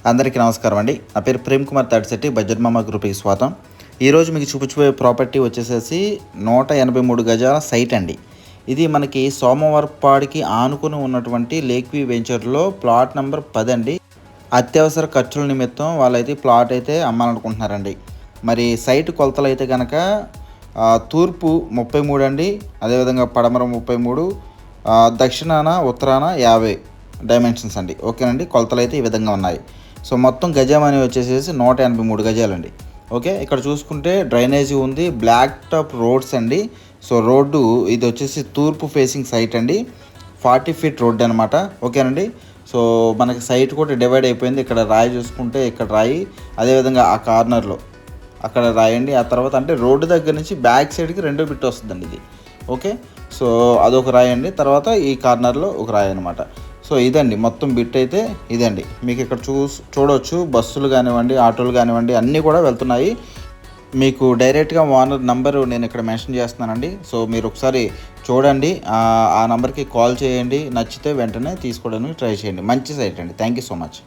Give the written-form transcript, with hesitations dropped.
అందరికీ నమస్కారం అండి. నా పేరు ప్రేమ్ కుమార్ తాడిశెట్టి, బడ్జెట్ మామ గ్రూప్కి స్వాగతం. ఈరోజు మీకు చూపించబోయే ప్రాపర్టీ వచ్చేసేసి 183 గజాల సైట్ అండి. ఇది మనకి సోమవారపాడికి ఆనుకుని ఉన్నటువంటి లేక్ వ్యూ వెంచర్లో ప్లాట్ నెంబర్ 10 అండి. అత్యవసర ఖర్చుల నిమిత్తం వాళ్ళైతే ప్లాట్ అయితే అమ్మాలనుకుంటున్నారండి. మరి సైట్ కొలతలు అయితే కనుక తూర్పు 33 అండి, అదేవిధంగా పడమర 33, దక్షిణాన ఉత్తరాన 50 డైమెన్షన్స్ అండి. ఓకేనండి, కొలతలు అయితే ఈ విధంగా ఉన్నాయి. సో మొత్తం గజం అని వచ్చేసేసి 183 గజాలండి. ఓకే, ఇక్కడ చూసుకుంటే డ్రైనేజీ ఉంది, బ్లాక్ టాప్ రోడ్స్ అండి. సో రోడ్డు ఇది వచ్చేసి తూర్పు ఫేసింగ్ సైట్ అండి, 40 ఫీట్ రోడ్ అనమాట. ఓకేనండి, సో మనకి సైట్ కూడా డివైడ్ అయిపోయింది. ఇక్కడ రాయి చూసుకుంటే ఇక్కడ రాయి, అదేవిధంగా ఆ కార్నర్లో అక్కడ రాయండి. ఆ తర్వాత అంటే రోడ్డు దగ్గర నుంచి బ్యాక్ సైడ్కి రెండో బిట్ వస్తుందండి ఇది. ఓకే, సో అదొక రాయి అండి, తర్వాత ఈ కార్నర్లో ఒక రాయి అనమాట. సో ఇదండి మొత్తం బిట్ అయితే ఇదండి. మీకు ఇక్కడ చూడవచ్చు బస్సులు కానివ్వండి, ఆటోలు కానివ్వండి అన్నీ కూడా వెళ్తున్నాయి. మీకు డైరెక్ట్గా ఓనర్ నంబరు నేను ఇక్కడ మెన్షన్ చేస్తున్నానండి. సో మీరు ఒకసారి చూడండి, ఆ నెంబర్కి కాల్ చేయండి, నచ్చితే వెంటనే తీసుకోవడానికి ట్రై చేయండి. మంచి సైట్ అండి. Thank you so much.